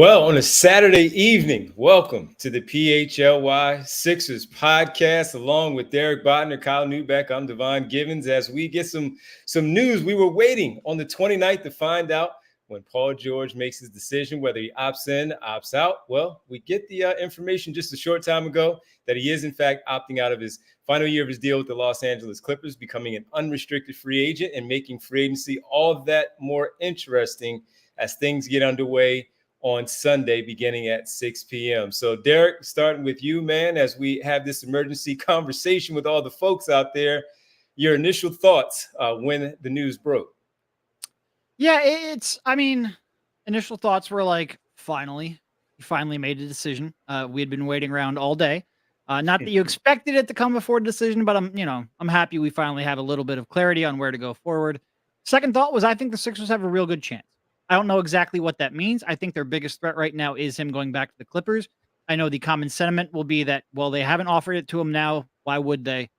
Well, on a Saturday evening, welcome to the PHLY Sixers podcast, along with Derek Bodner, Kyle Neubeck. I'm Devon Givens. As we get some news, we were waiting on the 29th to find out when Paul George makes his decision, whether he opts in, opts out. Well, we get the information just a short time ago that he is, in fact, opting out of his final year of his deal with the Los Angeles Clippers, becoming an unrestricted free agent and making free agency all that more interesting as things get underway on Sunday beginning at 6 p.m. So, Derek, starting with you, man, as we have this emergency conversation with all the folks out there, your initial thoughts when the news broke. Yeah, initial thoughts were like, he finally made a decision. We had been waiting around all day. Not that you expected it to come before a decision, but I'm happy we finally have a little bit of clarity on where to go forward. Second thought was I think the Sixers have a real good chance. I don't know exactly what that means. I think their biggest threat right now is him going back to the Clippers. I know the common sentiment will be that, well, they haven't offered it to him now. Why would they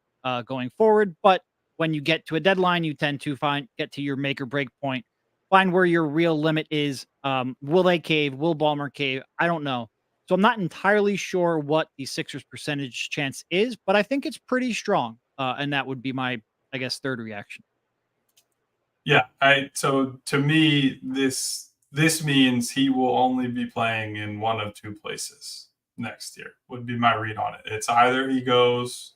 going forward? But when you get to a deadline, you tend to get to your make or break point, find where your real limit is. Will they cave? Will Ballmer cave? I don't know. So I'm not entirely sure what the Sixers percentage chance is, but I think it's pretty strong. And that would be my, third reaction. Yeah, so to me, this means he will only be playing in one of two places next year, would be my read on it. It's either he goes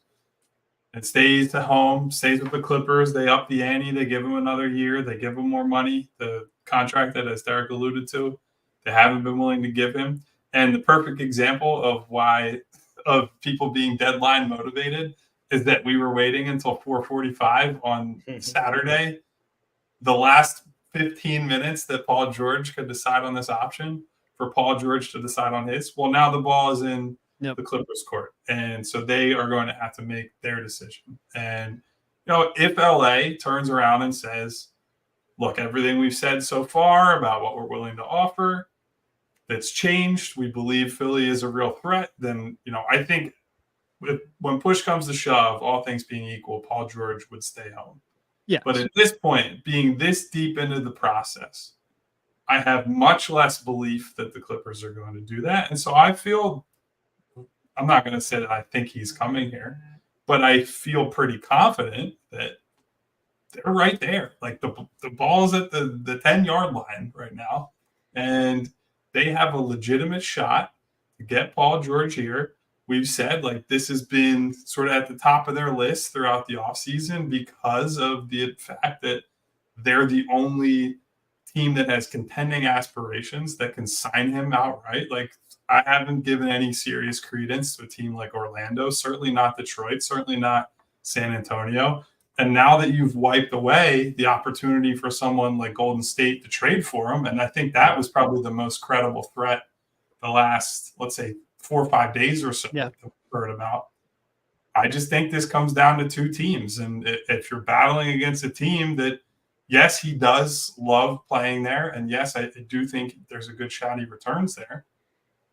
and stays at home, stays with the Clippers, they up the ante, they give him another year, they give him more money, the contract that, as Derek alluded to, they haven't been willing to give him. And the perfect example of people being deadline motivated is that we were waiting until 4:45 on Saturday. The last 15 minutes that Paul George could decide on this option for Paul George to decide on his. Well, now the ball is in the Clippers court. And so they are going to have to make their decision. And, if LA turns around and says, look, everything we've said so far about what we're willing to offer, that's changed. We believe Philly is a real threat. Then, I think when push comes to shove, all things being equal, Paul George would stay home. Yeah. But at this point, being this deep into the process, I have much less belief that the Clippers are going to do that. And so I feel, I'm not going to say that I think he's coming here, but I feel pretty confident that they're right there. Like the ball's at the 10-yard line right now. And they have a legitimate shot to get Paul George here. We've said, this has been sort of at the top of their list throughout the offseason because of the fact that they're the only team that has contending aspirations that can sign him outright. I haven't given any serious credence to a team like Orlando, certainly not Detroit, certainly not San Antonio. And now that you've wiped away the opportunity for someone like Golden State to trade for him, and I think that was probably the most credible threat the last, let's say, 4 or 5 days or so that we've heard about. I just think this comes down to two teams. And if you're battling against a team that, yes, he does love playing there. And yes, I do think there's a good shot he returns there.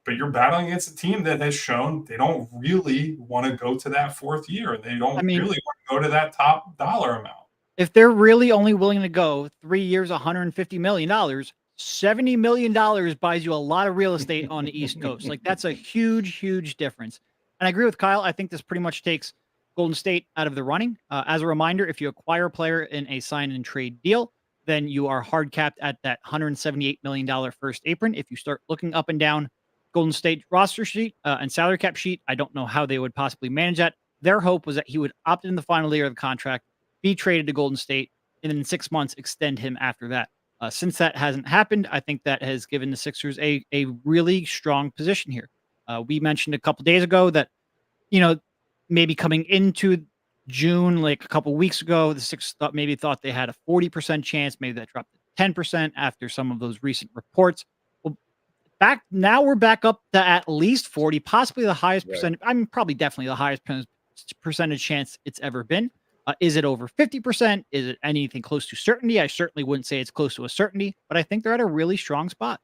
But you're battling against a team that has shown they don't really want to go to that fourth year. They don't really want to go to that top dollar amount. If they're really only willing to go 3 years, $150 million, $70 million buys you a lot of real estate on the East Coast. That's a huge, huge difference. And I agree with Kyle. I think this pretty much takes Golden State out of the running. As a reminder, if you acquire a player in a sign and trade deal, then you are hard capped at that $178 million first apron. If you start looking up and down Golden State roster sheet and salary cap sheet, I don't know how they would possibly manage that. Their hope was that he would opt in the final year of the contract, be traded to Golden State, and then in 6 months extend him after that. Since that hasn't happened, I think that has given the Sixers a really strong position here. We mentioned a couple days ago that, maybe coming into June, a couple weeks ago, the Sixers thought they had a 40% chance. Maybe that dropped to 10% after some of those recent reports. Well, we're back up to at least 40, possibly the highest percentage. Probably definitely the highest percentage chance it's ever been. Is it over 50%? Is it anything close to certainty? I certainly wouldn't say it's close to a certainty, but I think they're at a really strong spot.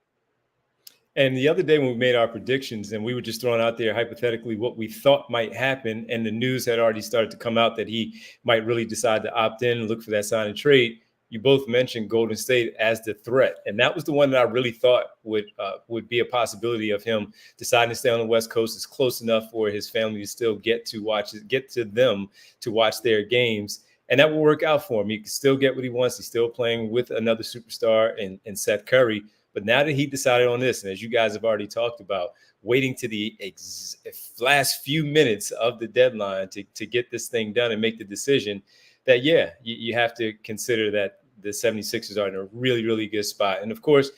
And the other day when we made our predictions and we were just throwing out there hypothetically what we thought might happen, and the news had already started to come out that he might really decide to opt in and look for that sign and trade, you both mentioned Golden State as the threat, and that was the one that I really thought would be a possibility of him deciding to stay on the West Coast. Is close enough for his family to still get to them to watch their games, and that will work out for him. He can still get what he wants. He's still playing with another superstar in Seth Curry. But now that he decided on this, and as you guys have already talked about, waiting to the last few minutes of the deadline to get this thing done and make the decision, that, yeah, you have to consider that the 76ers are in a really, really good spot. And, of course,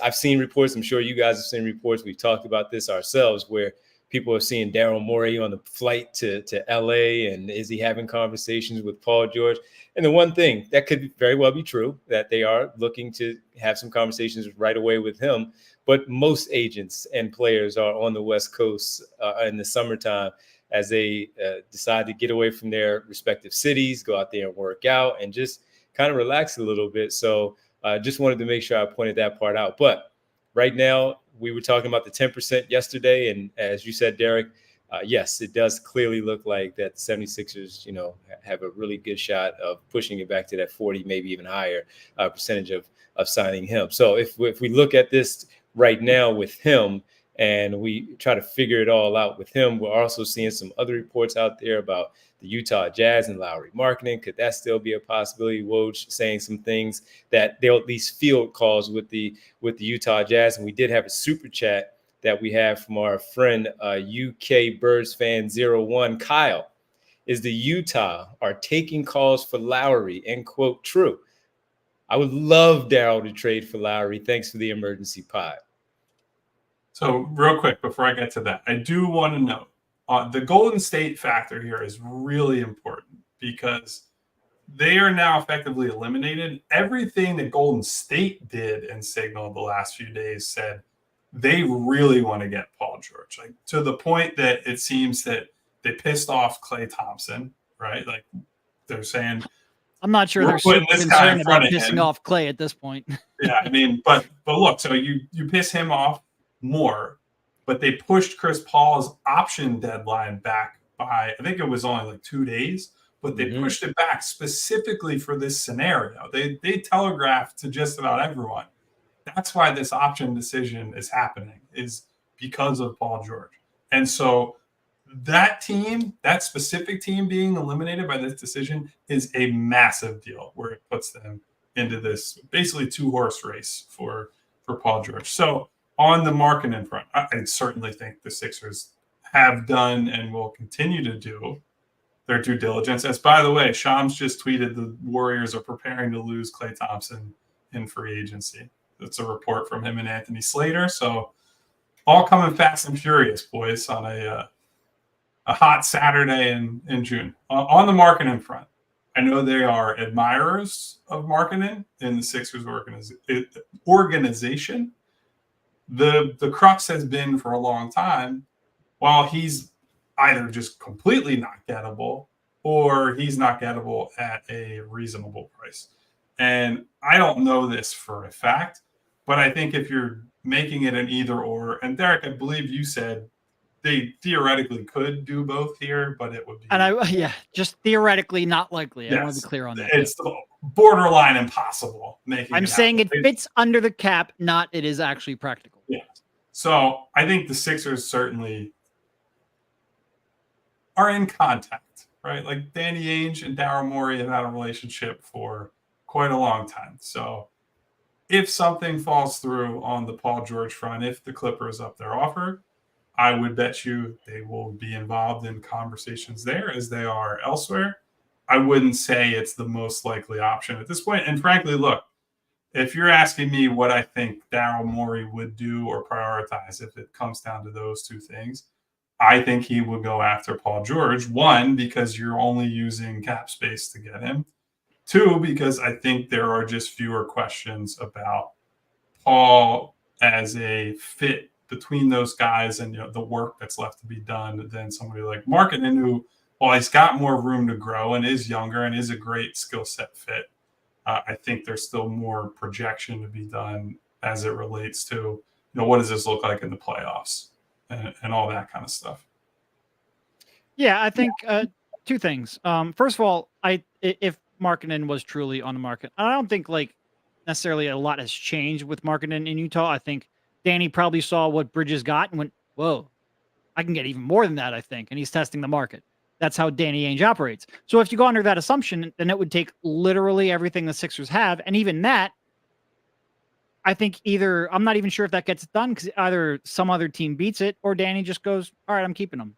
I've seen reports. I'm sure you guys have seen reports. We've talked about this ourselves where people are seeing Daryl Morey on the flight to LA, and is he having conversations with Paul George? And the one thing that could very well be true, that they are looking to have some conversations right away with him. But most agents and players are on the West Coast in the summertime as they decide to get away from their respective cities, go out there and work out and just kind of relax a little bit. So just wanted to make sure I pointed that part out. But right now, we were talking about the 10% yesterday. And as you said, Derek, yes, it does clearly look like that the 76ers, have a really good shot of pushing it back to that 40, maybe even higher percentage of signing him. So if we look at this right now with him and we try to figure it all out with him, we're also seeing some other reports out there about the Utah Jazz and Lowry marketing. Could that still be a possibility? Woj saying some things that they'll at least field calls with the Utah Jazz. And we did have a super chat that we have from our friend UK Birds fan 01, Kyle. Is the Utah are taking calls for Lowry, end quote, true? I would love Daryl to trade for Lowry. Thanks for the emergency pod. So real quick, before I get to that, I do want to note the Golden State factor here is really important because they are now effectively eliminated. Everything that Golden State did and signaled the last few days said they really want to get Paul George, like to the point that it seems that they pissed off Klay Thompson, right? Like they're saying, I'm not sure they're super concerned about pissing off Klay at this point. Yeah, I mean, but look, so you piss him off more, but they pushed Chris Paul's option deadline back by, I think it was only like 2 days, but they pushed it back specifically for this scenario. They telegraphed to just about everyone. That's why this option decision is happening, is because of Paul George. And so that team, that specific team being eliminated by this decision is a massive deal where it puts them into this basically 2-horse race for Paul George. So on the marketing front, I certainly think the Sixers have done and will continue to do their due diligence. As, by the way, Shams just tweeted the Warriors are preparing to lose Klay Thompson in free agency. That's a report from him and Anthony Slater. So all coming fast and furious, boys, on a hot Saturday in June. On the marketing front, I know they are admirers of marketing in the Sixers organization. The crux has been for a long time, while he's either just completely not gettable or he's not gettable at a reasonable price. And I don't know this for a fact, but I think if you're making it an either or, and Derek, I believe you said they theoretically could do both here, but it would be. And just theoretically not likely. Yes, I want to be clear on that. It's borderline impossible. I'm saying it fits under the cap, not it is actually practical. Yeah. So I think the Sixers certainly are in contact, right? Like Danny Ainge and Daryl Morey have had a relationship for quite a long time. So if something falls through on the Paul George front, if the Clippers up their offer, I would bet you they will be involved in conversations there as they are elsewhere. I wouldn't say it's the most likely option at this point. And frankly, look, if you're asking me what I think Daryl Morey would do or prioritize if it comes down to those two things, I think he would go after Paul George. One, because you're only using cap space to get him. Two, because I think there are just fewer questions about Paul as a fit between those guys and the work that's left to be done than somebody like Markkanen, who, while he's got more room to grow and is younger and is a great skill set fit, I think there's still more projection to be done as it relates to, what does this look like in the playoffs and all that kind of stuff. Yeah, I think two things. First of all, if Markkanen was truly on the market. I don't think like necessarily a lot has changed with Markkanen in Utah. I think Danny probably saw what Bridges got and went, whoa, I can get even more than that, I think. And he's testing the market. That's how Danny Ainge operates. So if you go under that assumption, then it would take literally everything the Sixers have. And even that, I think either, I'm not even sure if that gets done because either some other team beats it or Danny just goes, all right, I'm keeping them.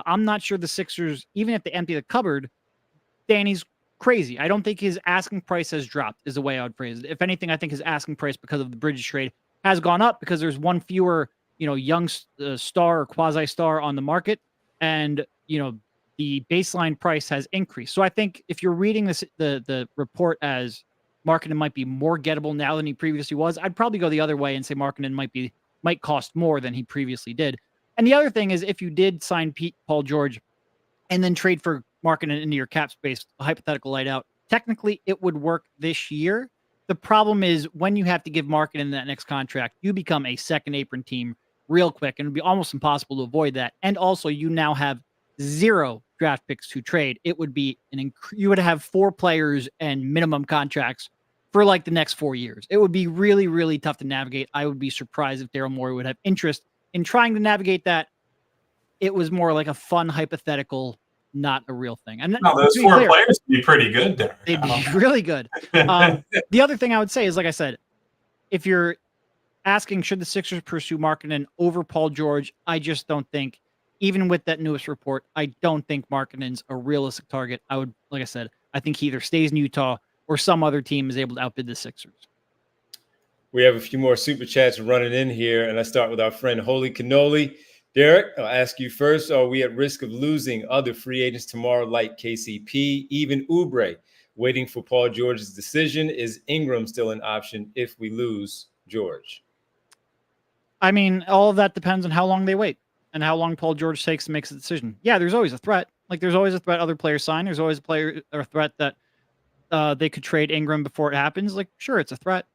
I'm not sure the Sixers, even if they empty the cupboard, Danny's crazy. I don't think his asking price has dropped is the way I would phrase it. If anything, I think his asking price because of the Bridges trade has gone up because there's one fewer, young star or quasi-star on the market. And, the baseline price has increased. So I think if you're reading this, the report as Markkanen might be more gettable now than he previously was, I'd probably go the other way and say Markkanen might cost more than he previously did. And the other thing is if you did sign Paul George and then trade for Markkanen into your cap space, a hypothetical light out, technically it would work this year. The problem is when you have to give Markkanen that next contract, you become a second apron team real quick, and it'd be almost impossible to avoid that. And also you now have 0 draft picks to trade. It would be you would have 4 players and minimum contracts for like the next 4 years. It would be really, really tough to navigate. I would be surprised if Daryl Morey would have interest in trying to navigate that. It was more like a fun hypothetical, not a real thing. And no, those 4 players would be pretty good, Derek. They'd be really good. The other thing I would say is, like I said, if you're asking, should the Sixers pursue Markkanen over Paul George, I just don't think, even with that newest report, I don't think Markkanen's a realistic target. Like I said, I think he either stays in Utah or some other team is able to outbid the Sixers. We have a few more super chats running in here, and I start with our friend Holy Cannoli. Derek, I'll ask you first. Are we at risk of losing other free agents tomorrow, like KCP, even Oubre, waiting for Paul George's decision? Is Ingram still an option if we lose George? I mean, all of that depends on how long they wait and how long Paul George takes to make a decision. Yeah, there's always a threat. Like, there's always a threat other players sign. There's always a threat that they could trade Ingram before it happens. Like, sure, it's a threat.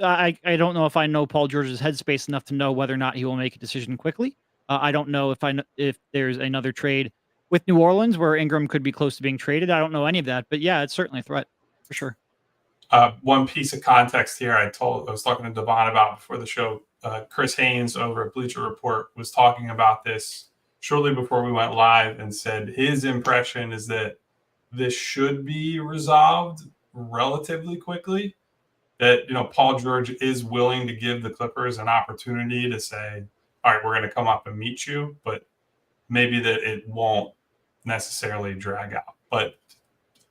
I don't know if I know Paul George's headspace enough to know whether or not he will make a decision quickly. I don't know if there's another trade with New Orleans where Ingram could be close to being traded. I don't know any of that, but yeah, it's certainly a threat for sure. One piece of context here I was talking to Devon about before the show. Chris Haynes over at Bleacher Report was talking about this shortly before we went live and said his impression is that this should be resolved relatively quickly. That, Paul George is willing to give the Clippers an opportunity to say, all right, we're going to come up and meet you, but maybe that it won't necessarily drag out. But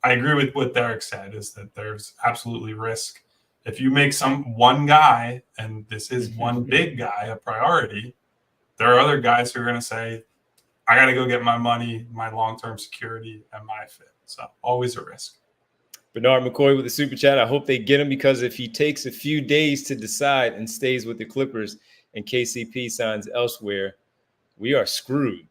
I agree with what Derek said, is that there's absolutely risk. If you make one guy, and this is one big guy, a priority, there are other guys who are going to say, I got to go get my money, my long-term security, and my fit. So always a risk. Bernard McCoy with the super chat. I hope they get him, because if he takes a few days to decide and stays with the Clippers and KCP signs elsewhere, we are screwed.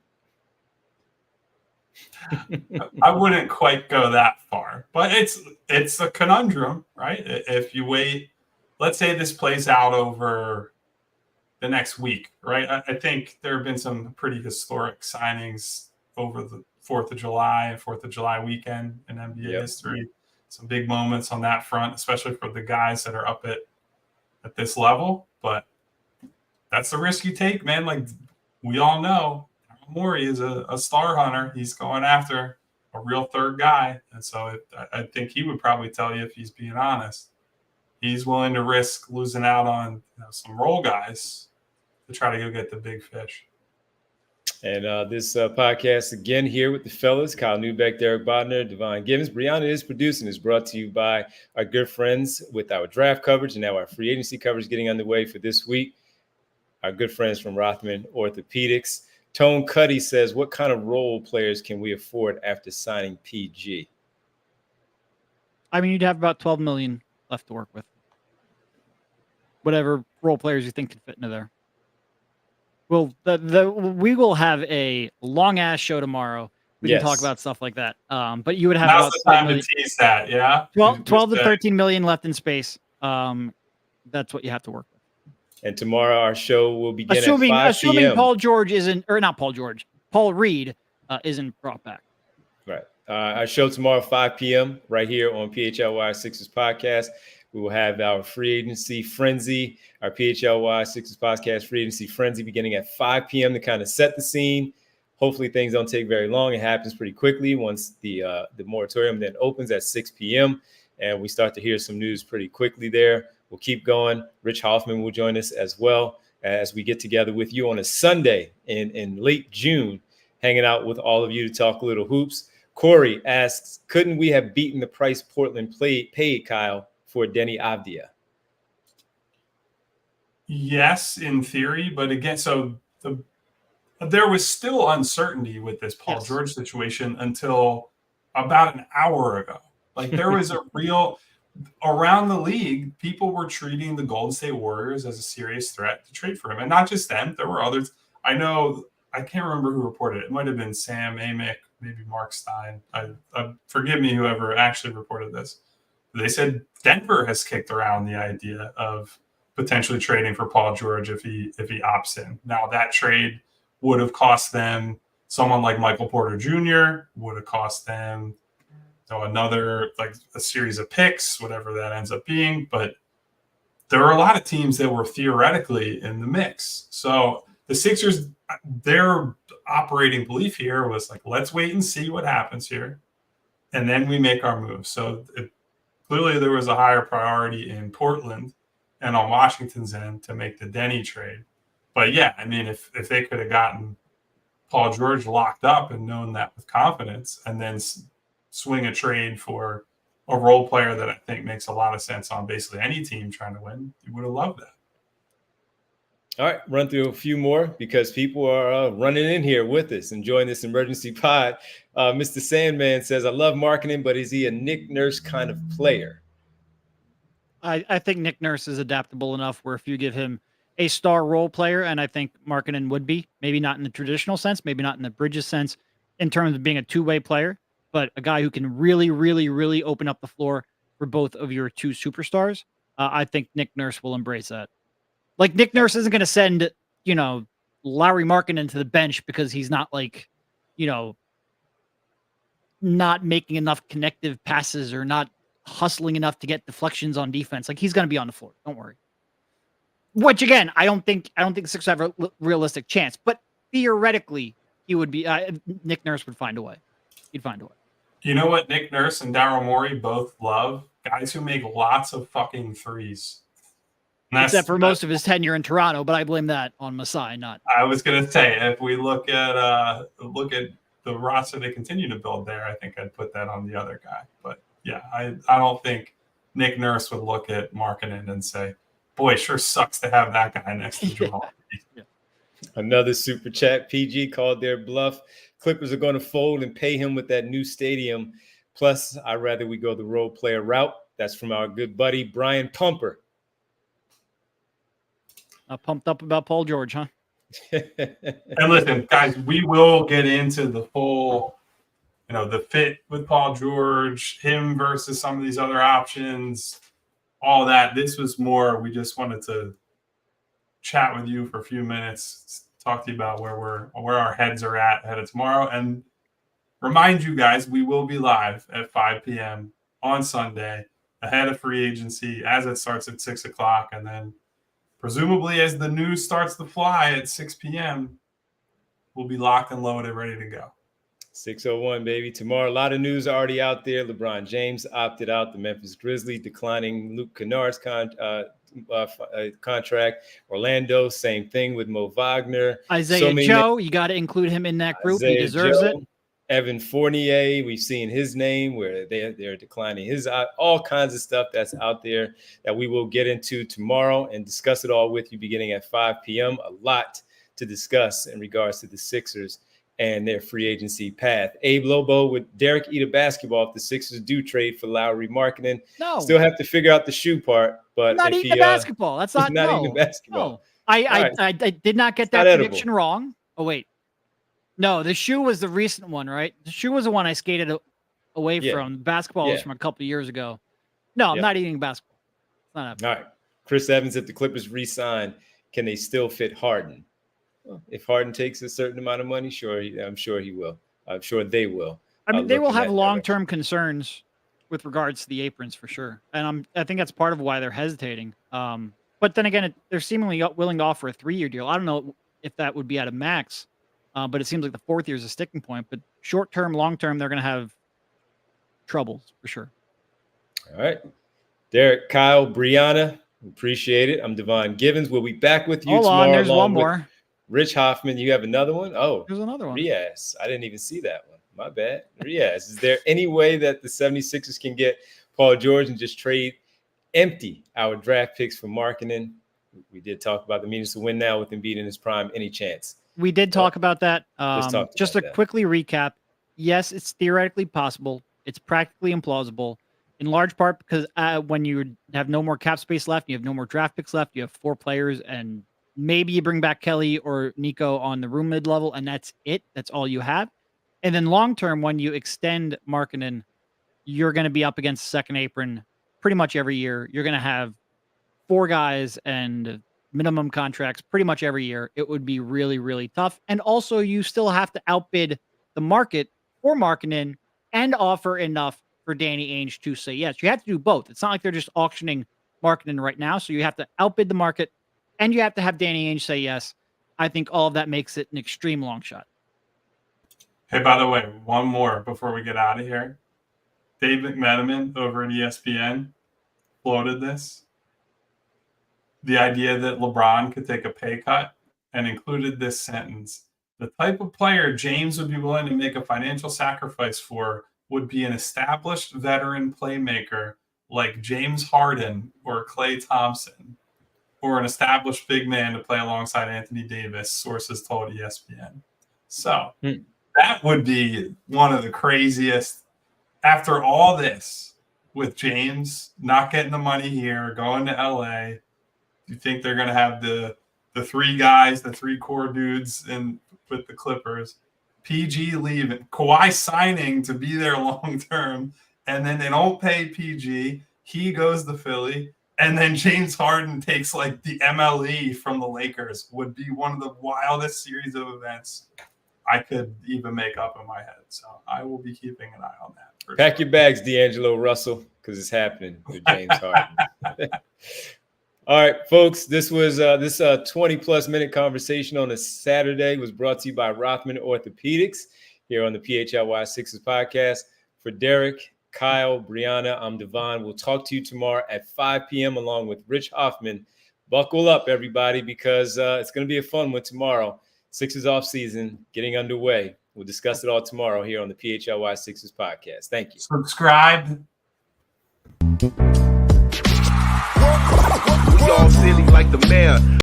I wouldn't quite go that far, but it's a conundrum, right? If you wait, let's say this plays out over the next week, right? I think there have been some pretty historic signings over the 4th of July weekend in NBA history. Some big moments on that front, especially for the guys that are up at this level. But that's the risk you take, man. Like, we all know, Morey is a star hunter. He's going after a real third guy. And so I think he would probably tell you, if he's being honest, he's willing to risk losing out on some role guys to try to go get the big fish. And this podcast, again, here with the fellas, Kyle Neubeck, Derek Bodner, Devon Givens. Brianna is producing. Is brought to you by our good friends with our draft coverage and now our free agency coverage getting underway for this week. Our good friends from Rothman Orthopedics. Tone Cuddy says, what kind of role players can we afford after signing PG? I mean, you'd have about $12 million left to work with. Whatever role players you think can fit into there. Well, we will have a long ass show tomorrow. We can talk about stuff like that. But you would have now's the time to tease that, yeah. 12 to 13 million left in space. That's what you have to work with. And tomorrow our show will begin at 5 p.m. Assuming Paul George isn't, or not Paul George, Paul Reed isn't brought back. Right. Our show tomorrow, 5 p.m. right here on PHLY Sixers Podcast. We will have our free agency frenzy, our PHLY Sixers Podcast free agency frenzy beginning at 5 p.m. to kind of set the scene. Hopefully things don't take very long. It happens pretty quickly once the moratorium then opens at 6 p.m. and we start to hear some news pretty quickly there. We'll keep going. Rich Hoffman will join us as well as we get together with you on a Sunday in late June, hanging out with all of you to talk a little hoops. Corey asks, couldn't we have beaten the price Portland paid, Kyle, for Denny Avdia? Yes, in theory, but again, there was still uncertainty with this Paul George situation until about an hour ago. Like there was a real around the league, people were treating the Golden State Warriors as a serious threat to trade for him, and not just them. There were others. I know. I can't remember who reported it. It might have been Sam Amick, maybe Mark Stein. Forgive me, whoever actually reported this. They said Denver has kicked around the idea of potentially trading for Paul George if he opts in. Now that trade would have cost them someone like Michael Porter Jr., would have cost them another like a series of picks, whatever that ends up being. But there are a lot of teams that were theoretically in the mix. So the Sixers, their operating belief here was like, let's wait and see what happens here, and then we make our move. So clearly there was a higher priority in Portland and on Washington's end to make the Denny trade. But yeah, I mean, if they could have gotten Paul George locked up and known that with confidence, and then swing a trade for a role player that I think makes a lot of sense on basically any team trying to win, you would have loved that. All right, run through a few more because people are running in here with us, enjoying this emergency pod. Mr. Sandman says, I love Markkanen, but is he a Nick Nurse kind of player? I think Nick Nurse is adaptable enough where if you give him a star role player, and I think Markkanen would be, maybe not in the traditional sense, maybe not in the Bridges sense, in terms of being a two-way player, but a guy who can really, really, really open up the floor for both of your two superstars. I think Nick Nurse will embrace that. Like Nick Nurse isn't going to send, Larry Markkanen to the bench because he's not not making enough connective passes or not hustling enough to get deflections on defense. Like he's going to be on the floor. Don't worry. Which again, I don't think the Sixers have a realistic chance, but theoretically he would be. Nick Nurse would find a way. He'd find a way. You know what Nick Nurse and Daryl Morey both love? Guys who make lots of fucking threes. Except for most of his tenure in Toronto, but I blame that on Masai, not. I was going to say, if we look at the roster they continue to build there, I think I'd put that on the other guy. But yeah, I don't think Nick Nurse would look at Markkanen and say, boy, sure sucks to have that guy next to Jamal. Yeah. Another super chat. PG called their bluff. Clippers are going to fold and pay him with that new stadium. Plus, I'd rather we go the role player route. That's from our good buddy, Brian Pumper. Pumped up about Paul George, huh? And listen, guys, we will get into the full, the fit with Paul George, him versus some of these other options, all that. This was more, we just wanted to chat with you for a few minutes, talk to you about where our heads are at ahead of tomorrow, and remind you guys, we will be live at 5 p.m. on Sunday ahead of free agency as it starts at 6 o'clock, and then presumably as the news starts to fly at 6 p.m., we'll be locked and loaded, ready to go. 6:01, baby. Tomorrow, a lot of news already out there. LeBron James opted out. The Memphis Grizzlies declining Luke Kennard's contract. Orlando, same thing with Mo Wagner. Isaiah Joe, you got to include him in that group. He deserves it. Evan Fournier, we've seen his name where they're declining his, all kinds of stuff that's out there that we will get into tomorrow and discuss it all with you beginning at 5 p.m. A lot to discuss in regards to the Sixers and their free agency path. Abe Lobo, would Derek eat a basketball if the Sixers do trade for Lowry Markkanen? No. Still have to figure out the shoe part, but not eating the basketball. That's not eating the basketball. No. I did not get that prediction wrong. Oh wait. No, the shoe was the recent one, right? The shoe was the one I skated away from. Basketball was from a couple of years ago. No, I'm not eating basketball. It's not happening. All right. Chris Evans, if the Clippers re-sign, can they still fit Harden? Well, if Harden takes a certain amount of money, I'm sure he will. I'm sure they will. I mean, they will look in have that long-term concerns with regards to the aprons for sure, and I think that's part of why they're hesitating. But then again, they're seemingly willing to offer a 3-year deal. I don't know if that would be at a max, but it seems like the 4th year is a sticking point. But short-term, long-term, they're going to have troubles for sure. All right. Derek, Kyle, Brianna, appreciate it. I'm Devon Givens. We'll be back with you Hold tomorrow. on, there's along one with more. Rich Hoffman. You have another one? Oh, There's another one. Riaz. I didn't even see that one. My bad. Riaz, is there any way that the 76ers can get Paul George and just trade empty our draft picks for marketing? We did talk about the means to win now with Embiid in his prime. Any chance? We did talk about that. Just to quickly recap, yes, it's theoretically possible. It's practically implausible, in large part because when you have no more cap space left, you have no more draft picks left, you have 4 players, and maybe you bring back Kelly or Nico on the room mid-level, and that's it. That's all you have. And then long-term, when you extend Markkanen, you're going to be up against the second apron pretty much every year. You're going to have 4 guys and minimum contracts pretty much every year. It would be really, really tough. And also, you still have to outbid the market for Markkanen and offer enough for Danny Ainge to say yes. You have to do both. It's not like they're just auctioning Markkanen right now. So you have to outbid the market and you have to have Danny Ainge say yes. I think all of that makes it an extreme long shot. Hey, by the way, one more before we get out of here. Dave McMenamin over at ESPN floated this. The idea that LeBron could take a pay cut and included this sentence. The type of player James would be willing to make a financial sacrifice for would be an established veteran playmaker like James Harden or Klay Thompson, or an established big man to play alongside Anthony Davis, sources told ESPN. So that would be one of the craziest. After all this, with James not getting the money here, going to LA, do you think they're going to have the 3 guys, the 3 core dudes with the Clippers, PG leaving, Kawhi signing to be there long term, and then they don't pay PG, he goes to Philly, and then James Harden takes like the MLE from the Lakers? Would be one of the wildest series of events I could even make up in my head. So I will be keeping an eye on that. Pack your bags, D'Angelo Russell, because it's happening with James Harden. All right, folks, this was this 20-plus minute conversation on a Saturday was brought to you by Rothman Orthopedics here on the PHLY Sixers podcast. For Derek, Kyle, Brianna, I'm Devon. We'll talk to you tomorrow at 5 p.m. along with Rich Hoffman. Buckle up, everybody, because it's going to be a fun one tomorrow. Sixers off season getting underway. We'll discuss it all tomorrow here on the PHLY Sixers podcast. Thank you. Subscribe. We all silly like the mayor.